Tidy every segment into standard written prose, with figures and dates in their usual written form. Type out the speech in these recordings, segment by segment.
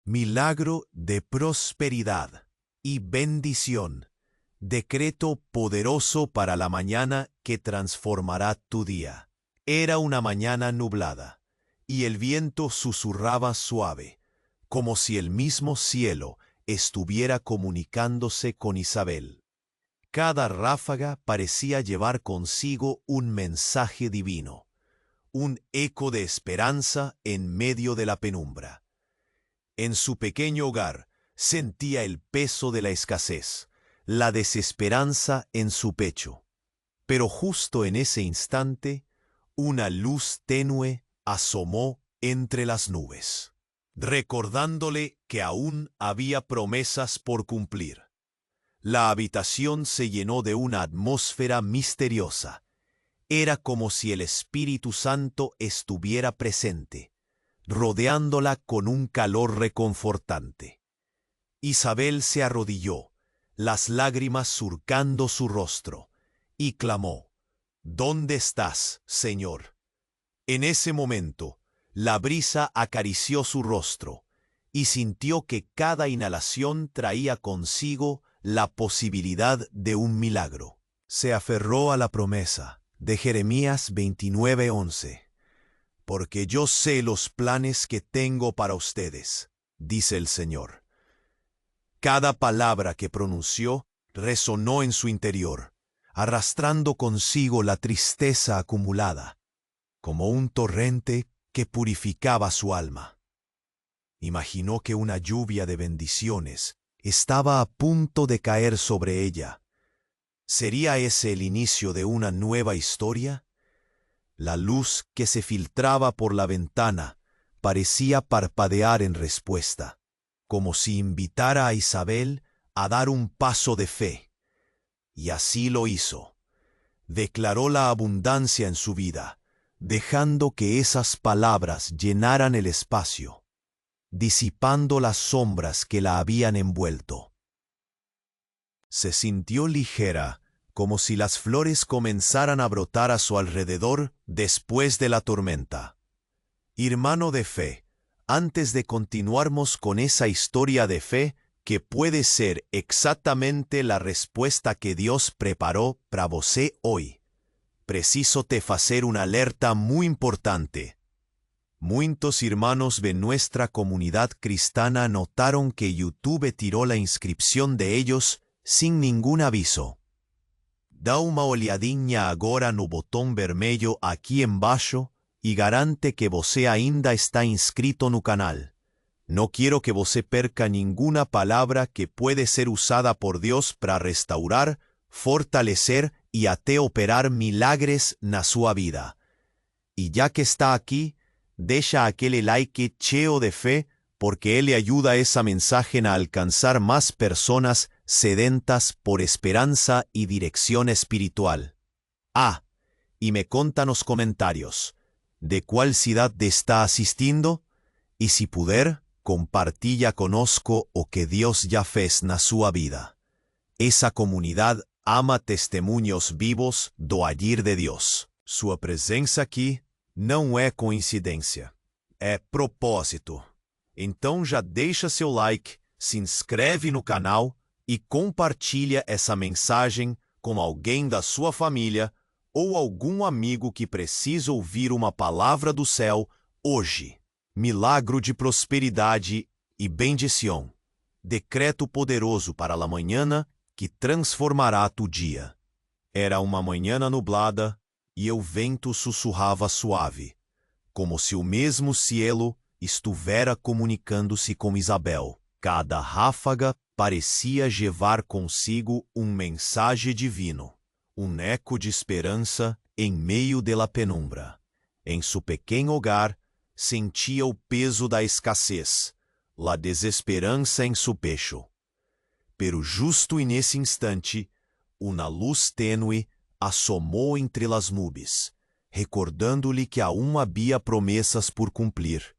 Milagro de prosperidad y bendición. Decreto poderoso para la mañana que transformará tu día. Era una mañana nublada, y el viento susurraba suave, como si el mismo cielo estuviera comunicándose con Isabel. Cada ráfaga parecía llevar consigo un mensaje divino, un eco de esperanza en medio de la penumbra. En su pequeño hogar sentía el peso de la escasez, la desesperanza en su pecho. Pero justo en ese instante, una luz tenue asomó entre las nubes, recordándole que aún había promesas por cumplir. La habitación se llenó de una atmósfera misteriosa. Era como si el Espíritu Santo estuviera presente, rodeándola con un calor reconfortante. Isabel se arrodilló, las lágrimas surcando su rostro, y clamó: «¿Dónde estás, Señor?». En ese momento, la brisa acarició su rostro, y sintió que cada inhalación traía consigo la posibilidad de un milagro. Se aferró a la promesa de Jeremías 29:11. «Porque yo sé los planes que tengo para ustedes», dice el Señor. Cada palabra que pronunció resonó en su interior, arrastrando consigo la tristeza acumulada, como un torrente que purificaba su alma. Imaginó que una lluvia de bendiciones estaba a punto de caer sobre ella. ¿Sería ese el inicio de una nueva historia? La luz que se filtraba por la ventana parecía parpadear en respuesta, como si invitara a Isabel a dar un paso de fe. Y así lo hizo. Declaró la abundancia en su vida, dejando que esas palabras llenaran el espacio, disipando las sombras que la habían envuelto. Se sintió ligera, como si las flores comenzaran a brotar a su alrededor después de la tormenta. Hermano de fe, antes de continuarmos con esa historia de fe que puede ser exactamente la respuesta que Dios preparó para você hoy, preciso te hacer una alerta muy importante. Muchos hermanos de nuestra comunidad cristiana notaron que YouTube tiró la inscripción de ellos sin ningún aviso. Dá uma olhadinha agora no botão vermelho aqui embaixo e garante que você ainda está inscrito no canal. No quiero que você perca ninguna palabra que puede ser usada por Dios para restaurar, fortalecer y até operar milagres na sua vida. Y ya que está aquí, deja aquele like cheio de fe, porque ele ayuda a esa mensaje a alcanzar más personas sedentas por esperanza y dirección espiritual. Y me conta nos comentarios, ¿de cuál ciudad te está asistindo? Y si puder, compartilla conosco o que Dios ya fez na sua vida. Esa comunidad ama testemunhos vivos do agir de Deus. Sua presença aqui não é coincidência, é propósito. Então já deixa seu like, se inscreve no canal e compartilha essa mensagem com alguém da sua família ou algum amigo que precisa ouvir uma palavra do céu hoje. Milagro de prosperidade e bendição. Decreto poderoso para a manhã que transformará tu dia. Era uma manhã nublada e o vento sussurrava suave, como se o mesmo cielo estivera comunicando-se com Isabel. Cada ráfaga parecia levar consigo mensagem divino, eco de esperança em meio de la penumbra. Em seu pequeno hogar, sentia o peso da escassez, la desesperança em seu pecho. Pero justo nesse instante, uma luz tênue asomou entre las nubes, recordando-lhe que aún havia promessas por cumprir.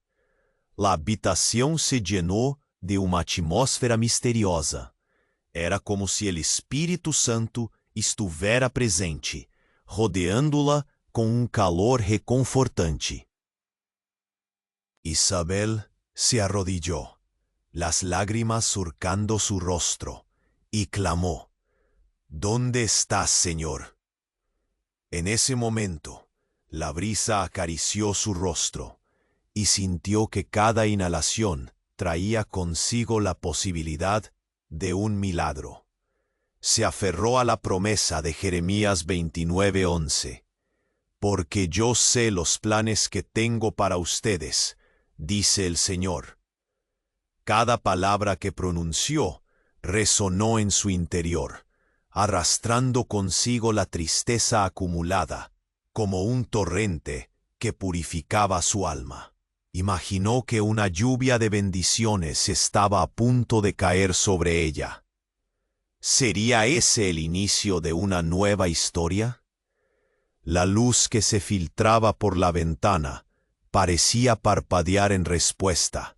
La habitação se llenou de uma atmosfera misteriosa. Era como se o Espírito Santo estivera presente, rodeando-la com calor reconfortante. Isabel se arrodilló, las lágrimas surcando su rostro, y clamó: «¿Dónde estás, Señor?». En ese momento, la brisa acarició su rostro, y sintió que cada inhalación traía consigo la posibilidad de un milagro. Se aferró a la promesa de Jeremías 29:11. «Porque yo sé los planes que tengo para ustedes», dice el Señor. Cada palabra que pronunció resonó en su interior, arrastrando consigo la tristeza acumulada, como un torrente que purificaba su alma. Imaginó que una lluvia de bendiciones estaba a punto de caer sobre ella. ¿Sería ese el inicio de una nueva historia? La luz que se filtraba por la ventana parecía parpadear en respuesta,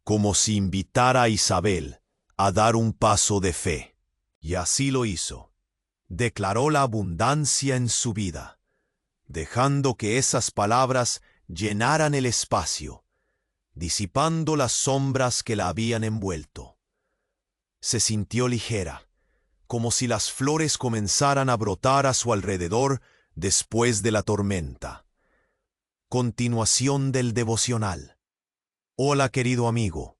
como si invitara a Isabel a dar un paso de fe. Y así lo hizo. Declaró la abundancia en su vida, dejando que esas palabras llenaran el espacio, disipando las sombras que la habían envuelto. Se sintió ligera, como si las flores comenzaran a brotar a su alrededor después de la tormenta. Continuación del devocional. Hola, querido amigo.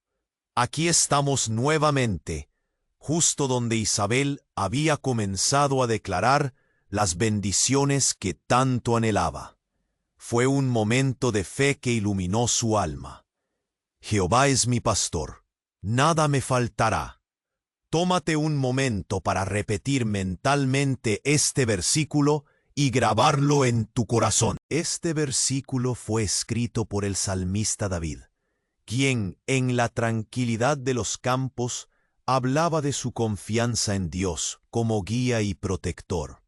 Aquí estamos nuevamente, justo donde Isabel había comenzado a declarar las bendiciones que tanto anhelaba. Fue un momento de fe que iluminó su alma. Jehová es mi pastor, nada me faltará. Tómate un momento para repetir mentalmente este versículo y grabarlo en tu corazón. Este versículo fue escrito por el salmista David, quien, en la tranquilidad de los campos, hablaba de su confianza en Dios como guía y protector.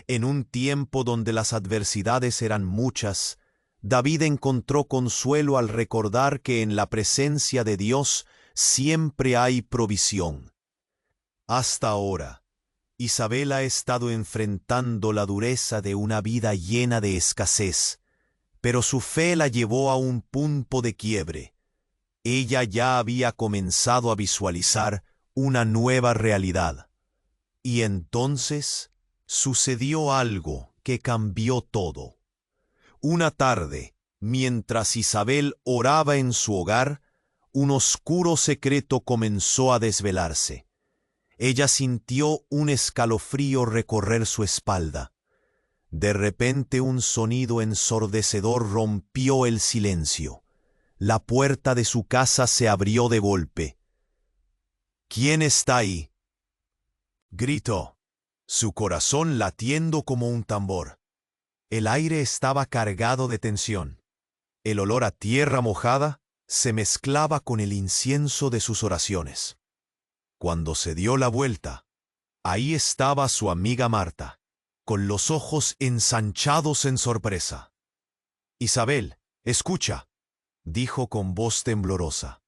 En un tiempo donde las adversidades eran muchas, David encontró consuelo al recordar que en la presencia de Dios siempre hay provisión. Hasta ahora, Isabel ha estado enfrentando la dureza de una vida llena de escasez, pero su fe la llevó a un punto de quiebre. Ella ya había comenzado a visualizar una nueva realidad. Y entonces sucedió algo que cambió todo. Una tarde, mientras Isabel oraba en su hogar, un oscuro secreto comenzó a desvelarse. Ella sintió un escalofrío recorrer su espalda. De repente un sonido ensordecedor rompió el silencio. La puerta de su casa se abrió de golpe. «¿Quién está ahí?», gritó, su corazón latiendo como un tambor. El aire estaba cargado de tensión. El olor a tierra mojada se mezclaba con el incienso de sus oraciones. Cuando se dio la vuelta, ahí estaba su amiga Marta, con los ojos ensanchados en sorpresa. «Isabel, escucha», dijo con voz temblorosa.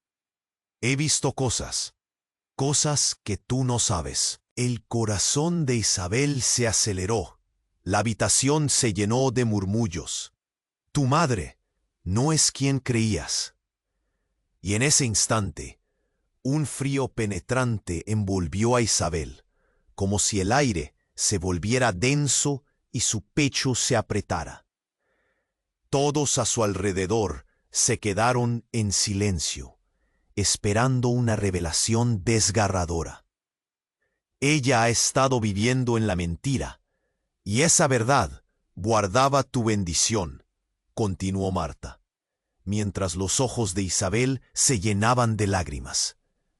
«He visto cosas que tú no sabes». El corazón de Isabel se aceleró. La habitación se llenó de murmullos. «Tu madre no es quien creías». Y en ese instante, un frío penetrante envolvió a Isabel, como si el aire se volviera denso y su pecho se apretara. Todos a su alrededor se quedaron en silencio, esperando una revelación desgarradora. Ella ha estado viviendo en la mentira, y esa verdad guardaba tu bendición, continuó Marta, mientras los ojos de Isabel se llenaban de lágrimas.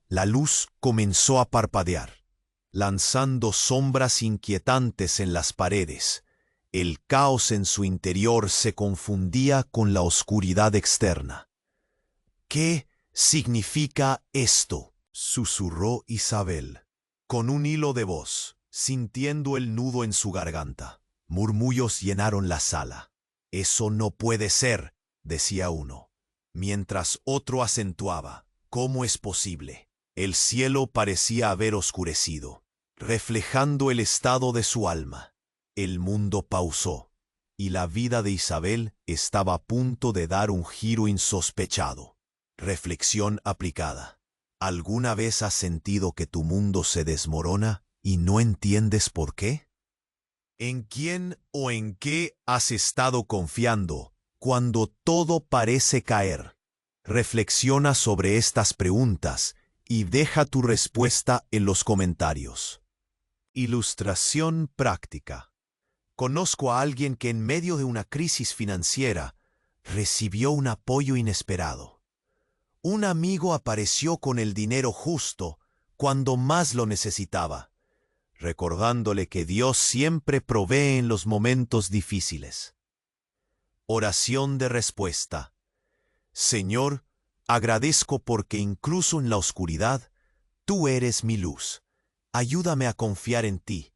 La luz comenzó a parpadear, lanzando sombras inquietantes en las paredes. El caos en su interior se confundía con la oscuridad externa. «¿Qué significa esto?», susurró Isabel, con un hilo de voz, sintiendo el nudo en su garganta. Murmullos llenaron la sala. «Eso no puede ser», decía uno, mientras otro acentuaba: «¿Cómo es posible?». El cielo parecía haber oscurecido, reflejando el estado de su alma. El mundo pausó, y la vida de Isabel estaba a punto de dar un giro insospechado. Reflexión aplicada. ¿Alguna vez has sentido que tu mundo se desmorona y no entiendes por qué? ¿En quién o en qué has estado confiando cuando todo parece caer? Reflexiona sobre estas preguntas y deja tu respuesta en los comentarios. Ilustración práctica. Conozco a alguien que en medio de una crisis financiera recibió un apoyo inesperado. Un amigo apareció con el dinero justo cuando más lo necesitaba, recordándole que Dios siempre provee en los momentos difíciles. Oración de respuesta. Señor, agradezco porque incluso en la oscuridad, tú eres mi luz. Ayúdame a confiar en ti,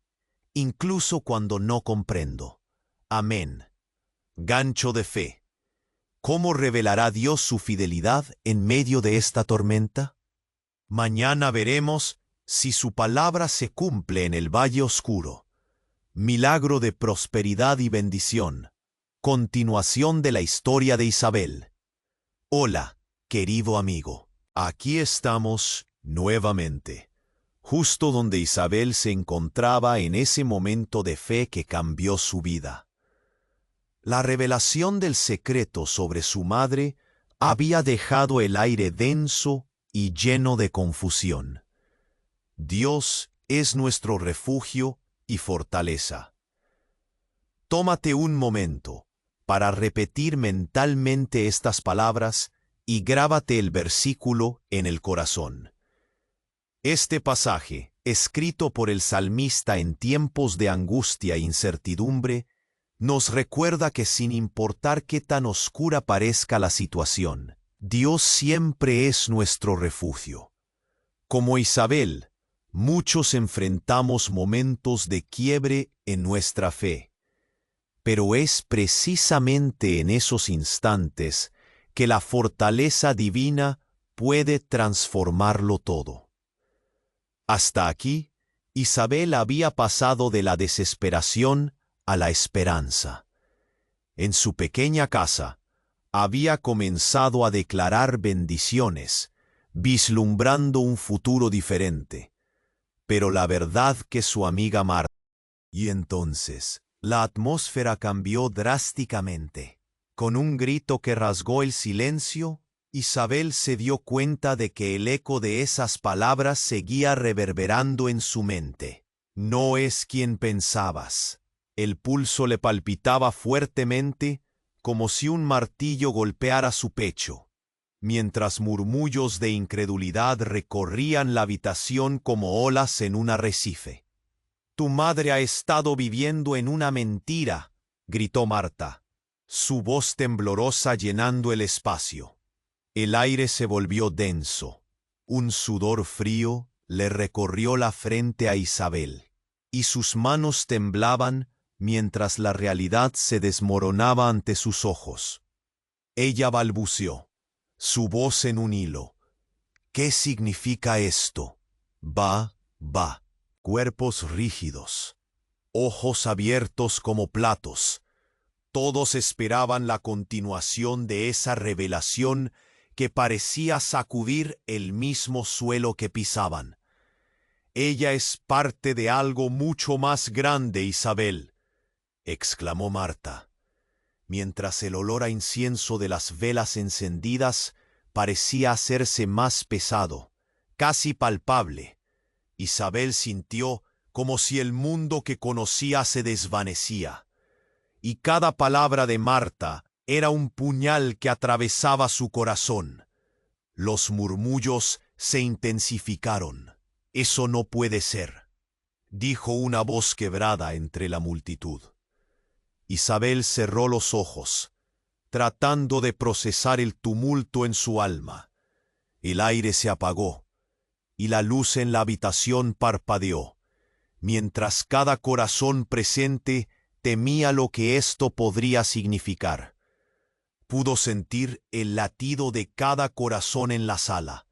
incluso cuando no comprendo. Amén. Gancho de fe. ¿Cómo revelará Dios su fidelidad en medio de esta tormenta? Mañana veremos si su palabra se cumple en el valle oscuro. Milagro de prosperidad y bendición. Continuación de la historia de Isabel. Hola, querido amigo. Aquí estamos nuevamente, justo donde Isabel se encontraba en ese momento de fe que cambió su vida. La revelación del secreto sobre su madre había dejado el aire denso y lleno de confusión. Dios es nuestro refugio y fortaleza. Tómate un momento para repetir mentalmente estas palabras y grábate el versículo en el corazón. Este pasaje, escrito por el salmista en tiempos de angustia e incertidumbre, nos recuerda que sin importar qué tan oscura parezca la situación, Dios siempre es nuestro refugio. Como Isabel, muchos enfrentamos momentos de quiebre en nuestra fe, pero es precisamente en esos instantes que la fortaleza divina puede transformarlo todo. Hasta aquí, Isabel había pasado de la desesperación a la esperanza. En su pequeña casa, había comenzado a declarar bendiciones, vislumbrando un futuro diferente. Pero la verdad que su amiga Marta... Y entonces, la atmósfera cambió drásticamente. Con un grito que rasgó el silencio, Isabel se dio cuenta de que el eco de esas palabras seguía reverberando en su mente. No es quien pensabas. El pulso le palpitaba fuertemente, como si un martillo golpeara su pecho, mientras murmullos de incredulidad recorrían la habitación como olas en un arrecife. «Tu madre ha estado viviendo en una mentira», gritó Marta, su voz temblorosa llenando el espacio. El aire se volvió denso. Un sudor frío le recorrió la frente a Isabel, y sus manos temblaban mientras la realidad se desmoronaba ante sus ojos. Ella balbuceó, su voz en un hilo. «¿Qué significa esto?» Va. Cuerpos rígidos, ojos abiertos como platos. Todos esperaban la continuación de esa revelación que parecía sacudir el mismo suelo que pisaban. «Ella es parte de algo mucho más grande, Isabel», exclamó Marta, mientras el olor a incienso de las velas encendidas parecía hacerse más pesado, casi palpable. Isabel sintió como si el mundo que conocía se desvanecía, y cada palabra de Marta era un puñal que atravesaba su corazón. Los murmullos se intensificaron. «Eso no puede ser», dijo una voz quebrada entre la multitud. Isabel cerró los ojos, tratando de procesar el tumulto en su alma. El aire se apagó, y la luz en la habitación parpadeó, mientras cada corazón presente temía lo que esto podría significar. Pudo sentir el latido de cada corazón en la sala,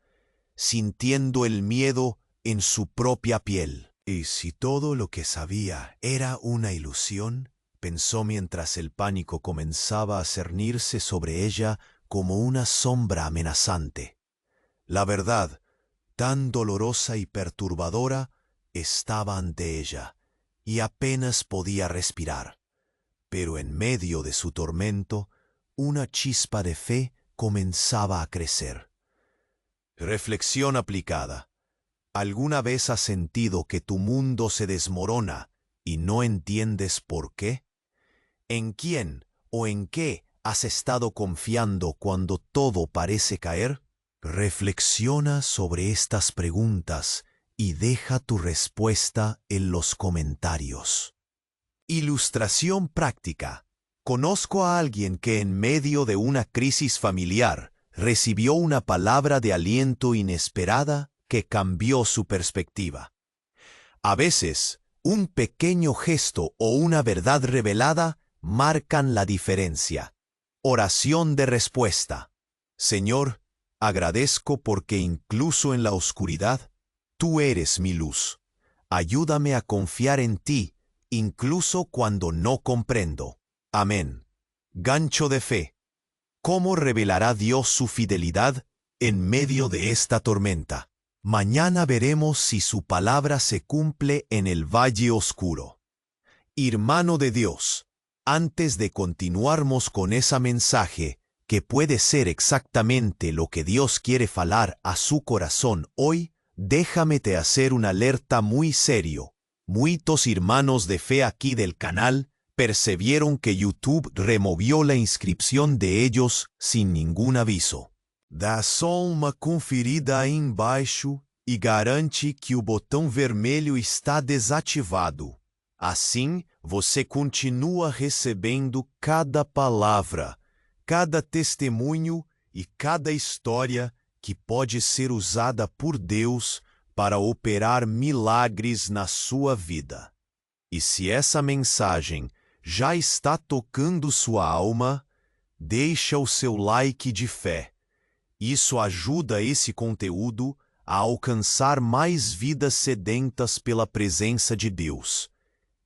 sintiendo el miedo en su propia piel. ¿Y si todo lo que sabía era una ilusión?, pensó mientras el pánico comenzaba a cernirse sobre ella como una sombra amenazante. La verdad, tan dolorosa y perturbadora, estaba ante ella, y apenas podía respirar. Pero en medio de su tormento, una chispa de fe comenzaba a crecer. Reflexión aplicada. ¿Alguna vez has sentido que tu mundo se desmorona y no entiendes por qué? ¿En quién o en qué has estado confiando cuando todo parece caer? Reflexiona sobre estas preguntas y deja tu respuesta en los comentarios. Ilustración práctica. Conozco a alguien que en medio de una crisis familiar recibió una palabra de aliento inesperada que cambió su perspectiva. A veces, un pequeño gesto o una verdad revelada marcan la diferencia. Oración de respuesta. Señor, agradezco porque incluso en la oscuridad, tú eres mi luz. Ayúdame a confiar en ti, incluso cuando no comprendo. Amén. Gancho de fe. ¿Cómo revelará Dios su fidelidad en medio de esta tormenta? Mañana veremos si su palabra se cumple en el valle oscuro. Hermano de Dios, antes de continuarmos con ese mensaje, que puede ser exactamente lo que Dios quiere falar a su corazón hoy, déjame te hacer una alerta muy serio. Muchos hermanos de fe aquí del canal percibieron que YouTube removió la inscripción de ellos sin ningún aviso. Dá só uma conferida aí embaixo e garante que o botão vermelho está desativado. Assim, você continua recebendo cada palavra, cada testemunho e cada história que pode ser usada por Deus para operar milagres na sua vida. E se essa mensagem já está tocando sua alma, deixa o seu like de fé. Isso ajuda esse conteúdo a alcançar mais vidas sedentas pela presença de Deus.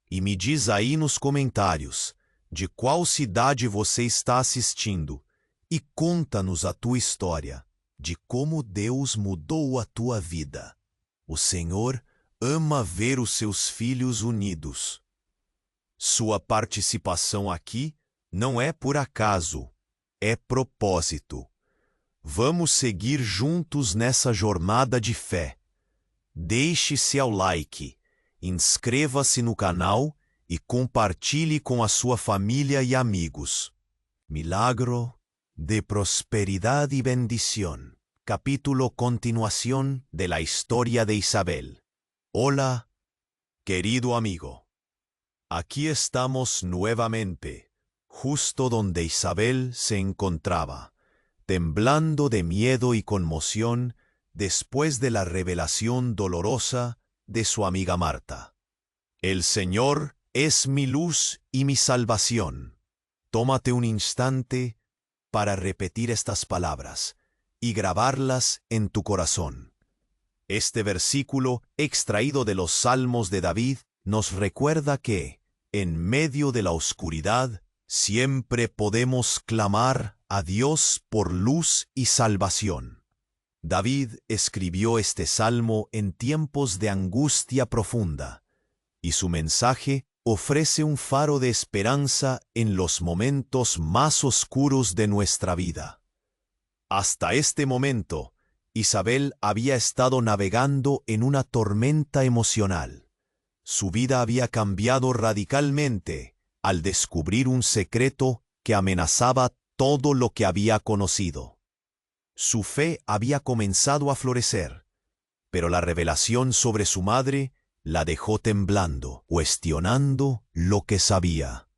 E me diz aí nos comentários de qual cidade você está assistindo e conta-nos a tua história, de como Deus mudou a tua vida. O Senhor ama ver os seus filhos unidos. Sua participação aqui não é por acaso, é propósito. Vamos seguir juntos nessa jornada de fé. Deixe seu like, inscreva-se no canal e compartilhe com a sua família e amigos. Milagro de prosperidad y bendición. Capítulo continuación de la historia de Isabel. Hola, querido amigo. Aquí estamos nuevamente, justo donde Isabel se encontraba, temblando de miedo y conmoción después de la revelación dolorosa de su amiga Marta. El Señor es mi luz y mi salvación. Tómate un instante para repetir estas palabras y grabarlas en tu corazón. Este versículo, extraído de los Salmos de David, nos recuerda que, en medio de la oscuridad, siempre podemos clamar a Dios por luz y salvación. David escribió este salmo en tiempos de angustia profunda, y su mensaje ofrece un faro de esperanza en los momentos más oscuros de nuestra vida. Hasta este momento, Isabel había estado navegando en una tormenta emocional. Su vida había cambiado radicalmente al descubrir un secreto que amenazaba todo lo que había conocido. Su fe había comenzado a florecer, pero la revelación sobre su madre la dejó temblando, cuestionando lo que sabía.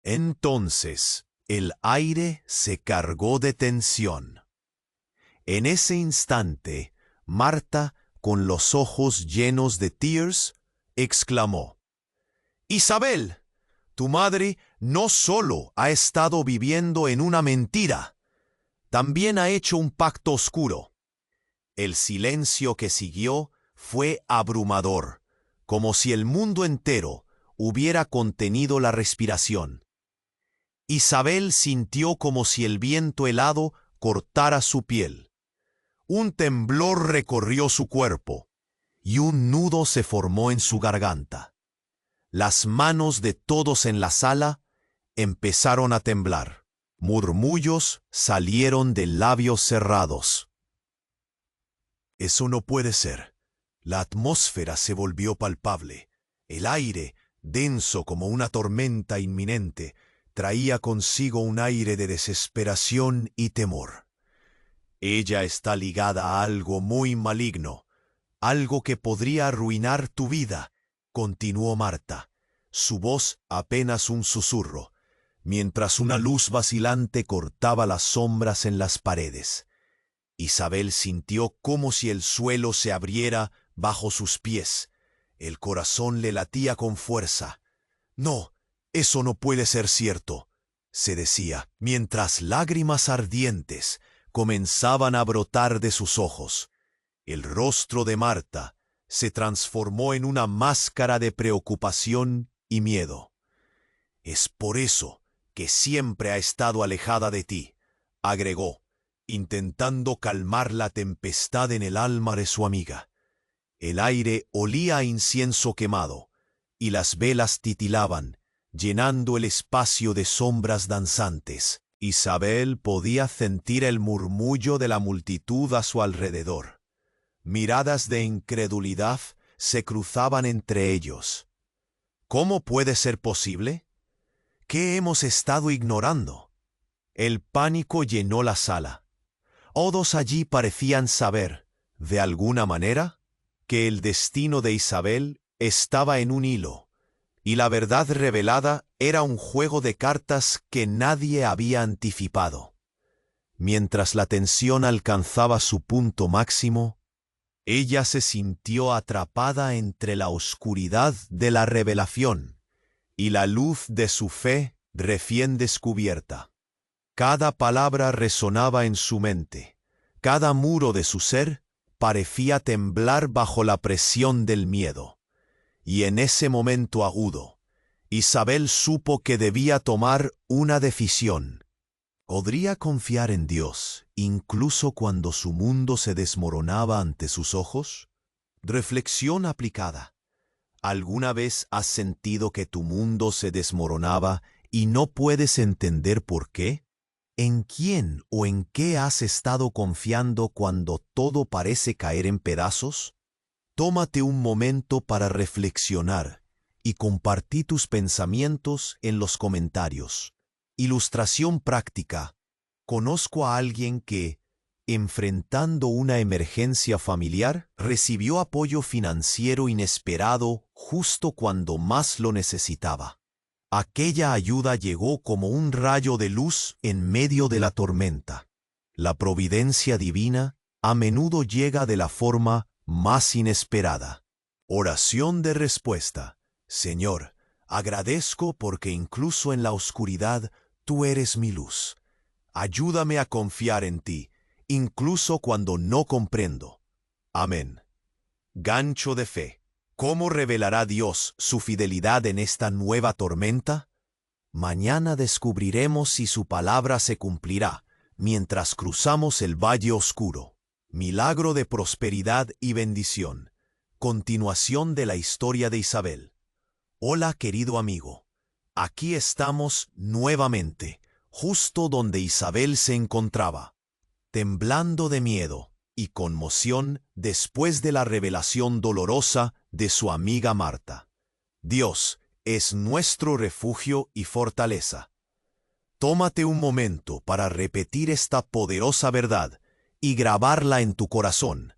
Entonces, el aire se cargó de tensión. En ese instante, Marta, con los ojos llenos de tears, exclamó: «Isabel, tu madre no solo ha estado viviendo en una mentira, también ha hecho un pacto oscuro». El silencio que siguió fue abrumador, como si el mundo entero hubiera contenido la respiración. Isabel sintió como si el viento helado cortara su piel. Un temblor recorrió su cuerpo y un nudo se formó en su garganta. Las manos de todos en la sala empezaron a temblar. Murmullos salieron de labios cerrados. Eso no puede ser. La atmósfera se volvió palpable. El aire, denso como una tormenta inminente, traía consigo un aire de desesperación y temor. Ella está ligada a algo muy maligno, algo que podría arruinar tu vida, continuó Marta, su voz apenas un susurro, mientras una luz vacilante cortaba las sombras en las paredes. Isabel sintió como si el suelo se abriera bajo sus pies. El corazón le latía con fuerza. No, eso no puede ser cierto, se decía, mientras lágrimas ardientes comenzaban a brotar de sus ojos. El rostro de Marta se transformó en una máscara de preocupación y miedo. Es por eso que siempre ha estado alejada de ti, agregó, intentando calmar la tempestad en el alma de su amiga. El aire olía a incienso quemado, y las velas titilaban, llenando el espacio de sombras danzantes. Isabel podía sentir el murmullo de la multitud a su alrededor. Miradas de incredulidad se cruzaban entre ellos. ¿Cómo puede ser posible? ¿Qué hemos estado ignorando? El pánico llenó la sala. Todos allí parecían saber, de alguna manera, que el destino de Isabel estaba en un hilo, y la verdad revelada era un juego de cartas que nadie había anticipado. Mientras la tensión alcanzaba su punto máximo, ella se sintió atrapada entre la oscuridad de la revelación y la luz de su fe recién descubierta. Cada palabra resonaba en su mente, cada muro de su ser parecía temblar bajo la presión del miedo. Y en ese momento agudo, Isabel supo que debía tomar una decisión. ¿Podría confiar en Dios incluso cuando su mundo se desmoronaba ante sus ojos? Reflexión aplicada. ¿Alguna vez has sentido que tu mundo se desmoronaba y no puedes entender por qué? ¿En quién o en qué has estado confiando cuando todo parece caer en pedazos? Tómate un momento para reflexionar y compartí tus pensamientos en los comentarios. Ilustración práctica. Conozco a alguien que, enfrentando una emergencia familiar, recibió apoyo financiero inesperado justo cuando más lo necesitaba. Aquella ayuda llegó como un rayo de luz en medio de la tormenta. La providencia divina a menudo llega de la forma más inesperada. Oración de respuesta. Señor, agradezco porque incluso en la oscuridad tú eres mi luz. Ayúdame a confiar en ti, incluso cuando no comprendo. Amén. Gancho de fe. ¿Cómo revelará Dios su fidelidad en esta nueva tormenta? Mañana descubriremos si su palabra se cumplirá mientras cruzamos el valle oscuro. Milagro de prosperidad y bendición. Continuación de la historia de Isabel. Hola, querido amigo. Aquí estamos nuevamente, justo donde Isabel se encontraba, temblando de miedo y conmoción después de la revelación dolorosa de su amiga Marta. Dios es nuestro refugio y fortaleza. Tómate un momento para repetir esta poderosa verdad y grabarla en tu corazón.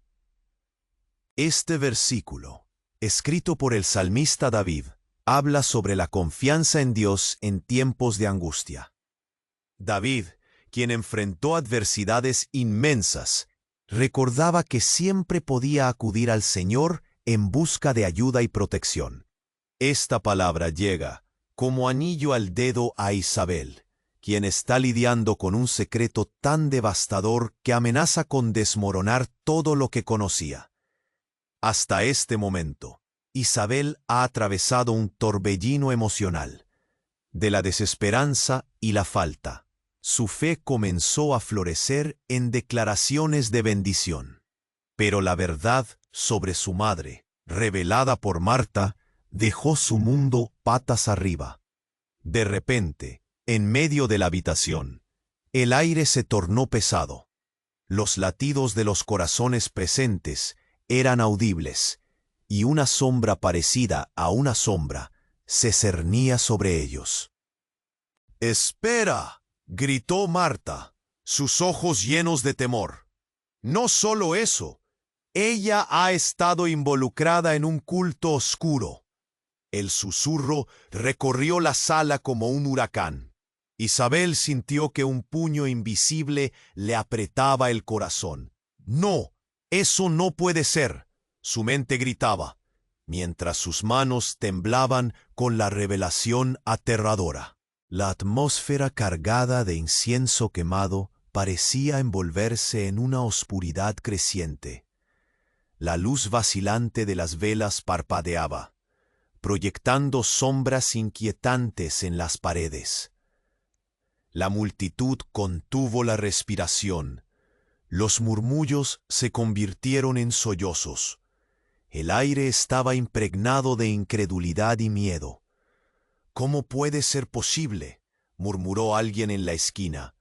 Este versículo, escrito por el salmista David, habla sobre la confianza en Dios en tiempos de angustia. David, quien enfrentó adversidades inmensas, recordaba que siempre podía acudir al Señor en busca de ayuda y protección. Esta palabra llega como anillo al dedo a Isabel, quien está lidiando con un secreto tan devastador que amenaza con desmoronar todo lo que conocía. Hasta este momento, Isabel ha atravesado un torbellino emocional, de la desesperanza y la falta, Su fe comenzó a florecer en declaraciones de bendición. Pero la verdad sobre su madre, revelada por Marta, dejó su mundo patas arriba. De repente, en medio de la habitación, el aire se tornó pesado. Los latidos de los corazones presentes eran audibles, y una sombra parecida a una sombra se cernía sobre ellos. «¡Espera!», gritó Marta, sus ojos llenos de temor. No solo eso, ella ha estado involucrada en un culto oscuro. El susurro recorrió la sala como un huracán. Isabel sintió que un puño invisible le apretaba el corazón. «No, eso no puede ser», su mente gritaba, mientras sus manos temblaban con la revelación aterradora. La atmósfera cargada de incienso quemado parecía envolverse en una oscuridad creciente. La luz vacilante de las velas parpadeaba, proyectando sombras inquietantes en las paredes. La multitud contuvo la respiración. Los murmullos se convirtieron en sollozos. El aire estaba impregnado de incredulidad y miedo. «¿Cómo puede ser posible?», murmuró alguien en la esquina,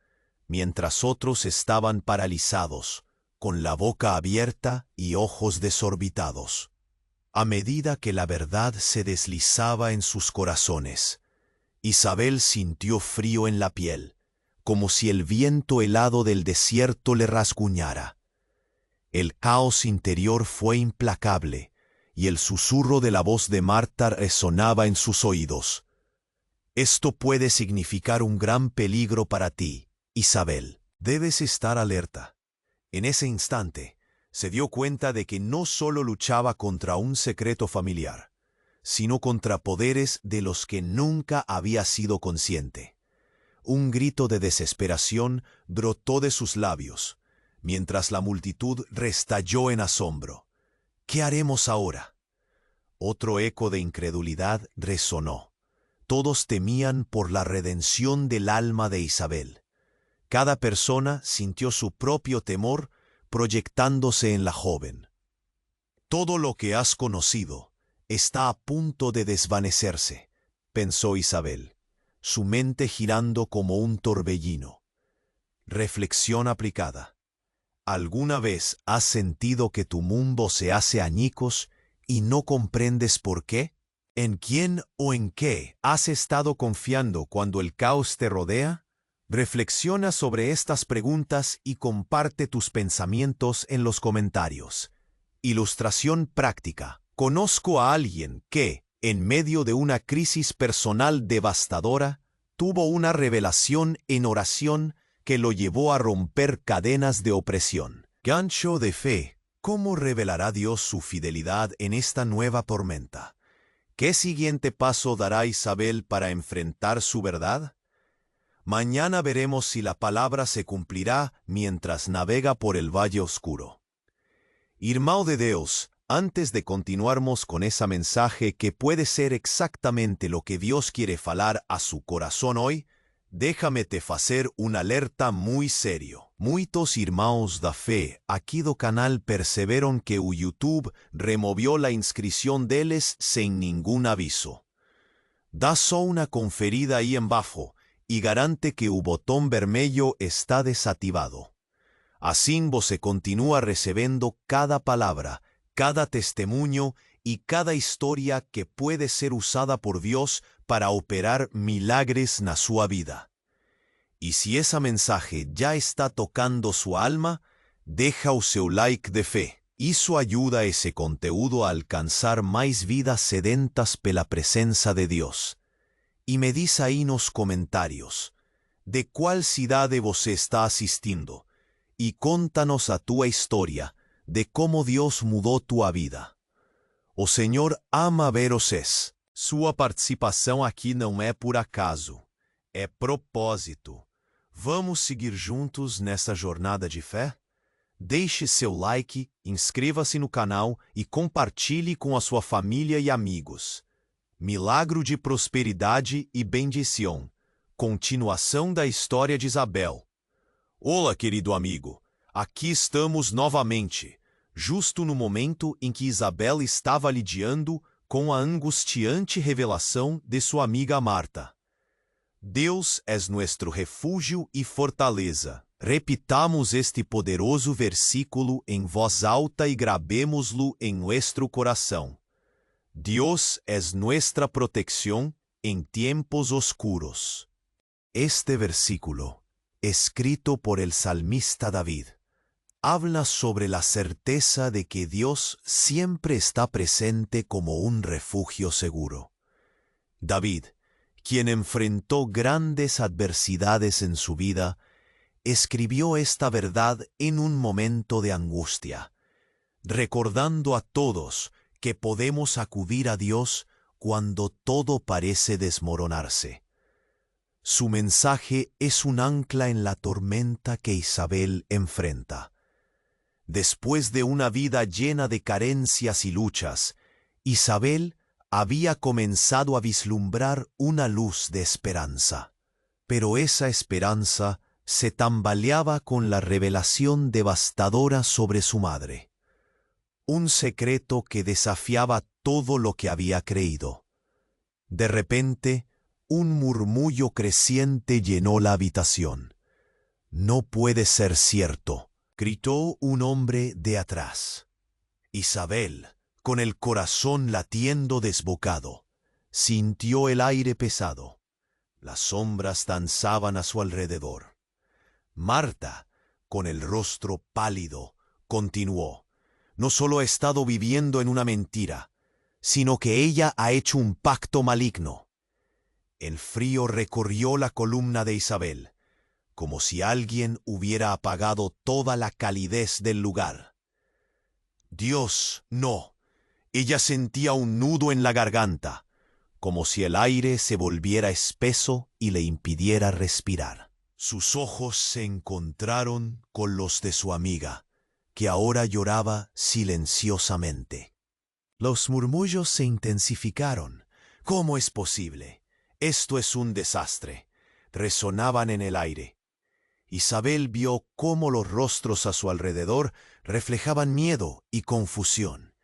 mientras otros estaban paralizados, con la boca abierta y ojos desorbitados. A medida que la verdad se deslizaba en sus corazones, Isabel sintió frío en la piel, como si el viento helado del desierto le rasguñara. El caos interior fue implacable, y el susurro de la voz de Marta resonaba en sus oídos. «Esto puede significar un gran peligro para ti, Isabel. Debes estar alerta». En ese instante, se dio cuenta de que no solo luchaba contra un secreto familiar, sino contra poderes de los que nunca había sido consciente. Un grito de desesperación brotó de sus labios, mientras la multitud restalló en asombro. «¿Qué haremos ahora?». Otro eco de incredulidad resonó. Todos temían por la redención del alma de Isabel. Cada persona sintió su propio temor proyectándose en la joven. «Todo lo que has conocido está a punto de desvanecerse», pensó Isabel, su mente girando como un torbellino. Reflexión aplicada. ¿Alguna vez has sentido que tu mundo se hace añicos y no comprendes por qué? ¿En quién o en qué has estado confiando cuando el caos te rodea? Reflexiona sobre estas preguntas y comparte tus pensamientos en los comentarios. Ilustración práctica. Conozco a alguien que, en medio de una crisis personal devastadora, tuvo una revelación en oración que lo llevó a romper cadenas de opresión. Gancho de fe. ¿Cómo revelará Dios su fidelidad en esta nueva tormenta? ¿Qué siguiente paso dará Isabel para enfrentar su verdad? Mañana veremos si la palabra se cumplirá mientras navega por el valle oscuro. Irmão de Deus, antes de continuarmos con ese mensaje que puede ser exactamente lo que Dios quiere falar a su corazón hoy, déjame te fazer un alerta muy serio. Muitos irmãos da fé aqui do canal perceberon que o YouTube removió la inscripción deles sin ningún aviso. Da só una conferida ahí embaixo y garante que o botón vermelho está desativado. Assim você continúa recebendo cada palabra, cada testemunho y cada historia que puede ser usada por Dios para operar milagres na sua vida. Y si ese mensaje ya está tocando su alma, deja o seu like de fe. Isso ayuda ese conteúdo a alcanzar más vidas sedentas pela presença de Dios. Y me diz aí nos comentarios, de qual cidade você está assistindo, y contanos a tua historia de cómo Dios mudou tua vida. O Senhor ama ver vocês. Sua participação aqui não é por acaso, é propósito. Vamos seguir juntos nessa jornada de fé? Deixe seu like, inscreva-se no canal e compartilhe com a sua família e amigos. Milagro de prosperidade e bendição. continuação da história de Isabel. Olá, querido amigo. Aqui estamos novamente, justo no momento em que Isabel estava lidiando com a angustiante revelação de sua amiga Marta. Deus es nuestro refúgio e fortaleza. Repitamos este poderoso versículo em voz alta e grabémoslo em nuestro coração. Dios es nuestra protección en tiempos oscuros. Este versículo, escrito por el salmista David, habla sobre la certeza de que Dios siempre está presente como un refugio seguro. David, quien enfrentó grandes adversidades en su vida, escribió esta verdad en un momento de angustia, recordando a todos que podemos acudir a Dios cuando todo parece desmoronarse. Su mensaje es un ancla en la tormenta que Isabel enfrenta. Después de una vida llena de carencias y luchas, Isabel había comenzado a vislumbrar una luz de esperanza. Pero esa esperanza se tambaleaba con la revelación devastadora sobre su madre. Un secreto que desafiaba todo lo que había creído. De repente, un murmullo creciente llenó la habitación. «No puede ser cierto», gritó un hombre de atrás. Isabel, con el corazón latiendo desbocado, sintió el aire pesado. Las sombras danzaban a su alrededor. Marta, con el rostro pálido, continuó: «No solo ha estado viviendo en una mentira, sino que ella ha hecho un pacto maligno». El frío recorrió la columna de Isabel, como si alguien hubiera apagado toda la calidez del lugar. «Dios, no». Ella sentía un nudo en la garganta, como si el aire se volviera espeso y le impidiera respirar. Sus ojos se encontraron con los de su amiga, que ahora lloraba silenciosamente. Los murmullos se intensificaron. «¿Cómo es posible? Esto es un desastre», resonaban en el aire. Isabel vio cómo los rostros a su alrededor reflejaban miedo y confusión.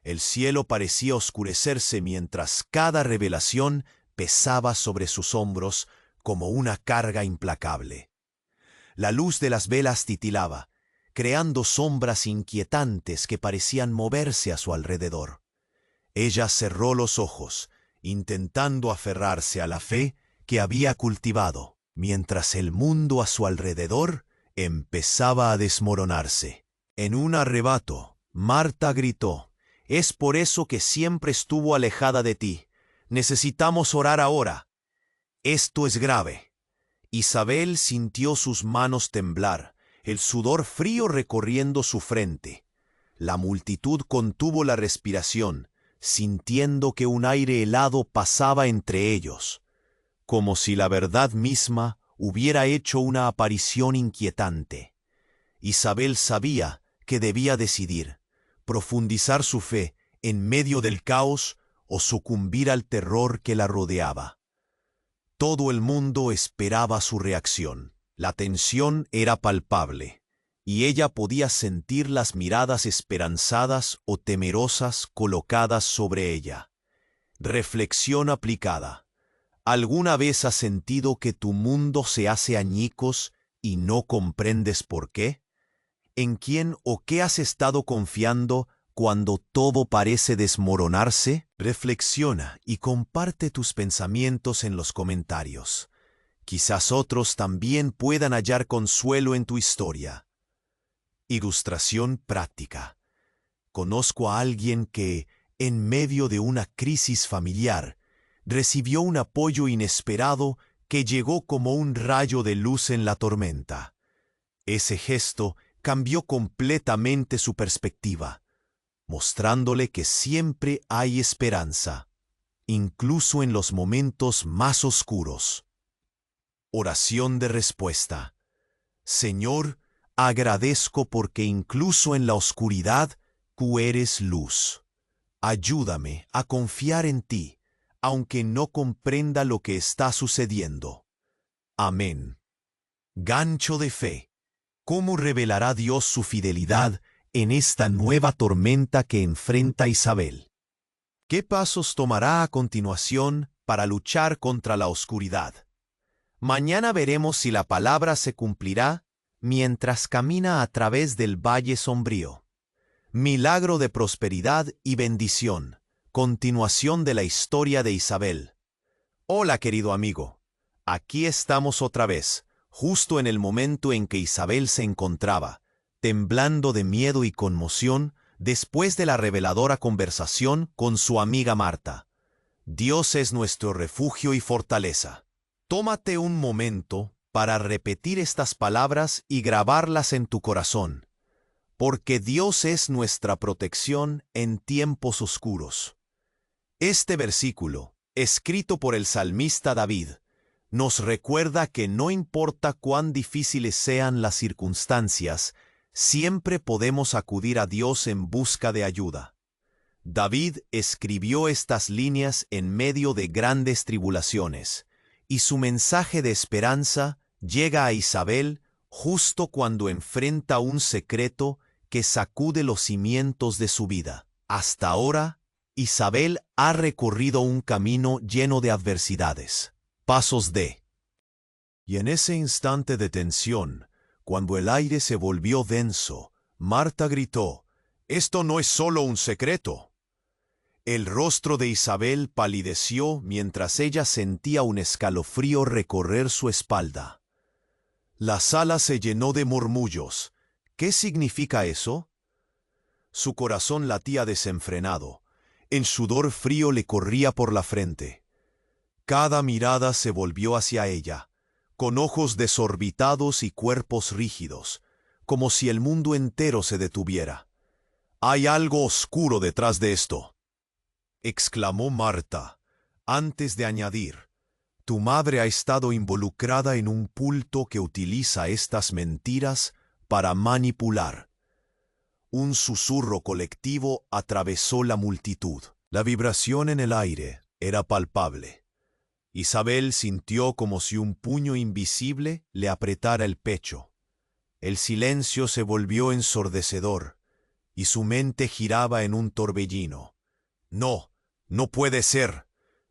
El cielo parecía oscurecerse mientras cada revelación pesaba sobre sus hombros como una carga implacable. La luz de las velas titilaba, creando sombras inquietantes que parecían moverse a su alrededor. Ella cerró los ojos, intentando aferrarse a la fe que había cultivado, mientras el mundo a su alrededor empezaba a desmoronarse. En un arrebato, Marta gritó: «Es por eso que siempre estuvo alejada de ti. Necesitamos orar ahora. Esto es grave». Isabel sintió sus manos temblar, el sudor frío recorriendo su frente. La multitud contuvo la respiración, sintiendo que un aire helado pasaba entre ellos, como si la verdad misma hubiera hecho una aparición inquietante. Isabel sabía que debía decidir: profundizar su fe en medio del caos o sucumbir al terror que la rodeaba. Todo el mundo esperaba su reacción. La tensión era palpable, y ella podía sentir las miradas esperanzadas o temerosas colocadas sobre ella. Reflexión aplicada. ¿Alguna vez has sentido que tu mundo se hace añicos y no comprendes por qué? ¿En quién o qué has estado confiando cuando todo parece desmoronarse? Reflexiona y comparte tus pensamientos en los comentarios. Quizás otros también puedan hallar consuelo en tu historia. Ilustración práctica. Conozco a alguien que, en medio de una crisis familiar, recibió un apoyo inesperado que llegó como un rayo de luz en la tormenta. Ese gesto cambió completamente su perspectiva, mostrándole que siempre hay esperanza, incluso en los momentos más oscuros. Oración de respuesta. Señor, agradezco porque incluso en la oscuridad tú eres luz. Ayúdame a confiar en ti, aunque no comprenda lo que está sucediendo. Amén. Gancho de fe. ¿Cómo revelará Dios su fidelidad en esta nueva tormenta que enfrenta Isabel? ¿Qué pasos tomará a continuación para luchar contra la oscuridad? Mañana veremos si la palabra se cumplirá mientras camina a través del valle sombrío. Milagro de prosperidad y bendición. Continuación de la historia de Isabel. Hola, querido amigo. Aquí estamos otra vez, justo en el momento en que Isabel se encontraba, temblando de miedo y conmoción, después de la reveladora conversación con su amiga Marta. Dios es nuestro refugio y fortaleza. Tómate un momento para repetir estas palabras y grabarlas en tu corazón, porque Dios es nuestra protección en tiempos oscuros. Este versículo, escrito por el salmista David, nos recuerda que no importa cuán difíciles sean las circunstancias, siempre podemos acudir a Dios en busca de ayuda. David escribió estas líneas en medio de grandes tribulaciones, y su mensaje de esperanza llega a Isabel justo cuando enfrenta un secreto que sacude los cimientos de su vida. Hasta ahora, Isabel ha recorrido un camino lleno de adversidades. Pasos de. Y en ese instante de tensión, cuando el aire se volvió denso, Marta gritó: «¡Esto no es solo un secreto!». El rostro de Isabel palideció mientras ella sentía un escalofrío recorrer su espalda. La sala se llenó de murmullos. ¿Qué significa eso? Su corazón latía desenfrenado. El sudor frío le corría por la frente. Cada mirada se volvió hacia ella, con ojos desorbitados y cuerpos rígidos, como si el mundo entero se detuviera. «Hay algo oscuro detrás de esto», exclamó Marta, antes de añadir: «Tu madre ha estado involucrada en un culto que utiliza estas mentiras para manipular». Un susurro colectivo atravesó la multitud. La vibración en el aire era palpable. Isabel sintió como si un puño invisible le apretara el pecho. El silencio se volvió ensordecedor, y su mente giraba en un torbellino. «No, no puede ser».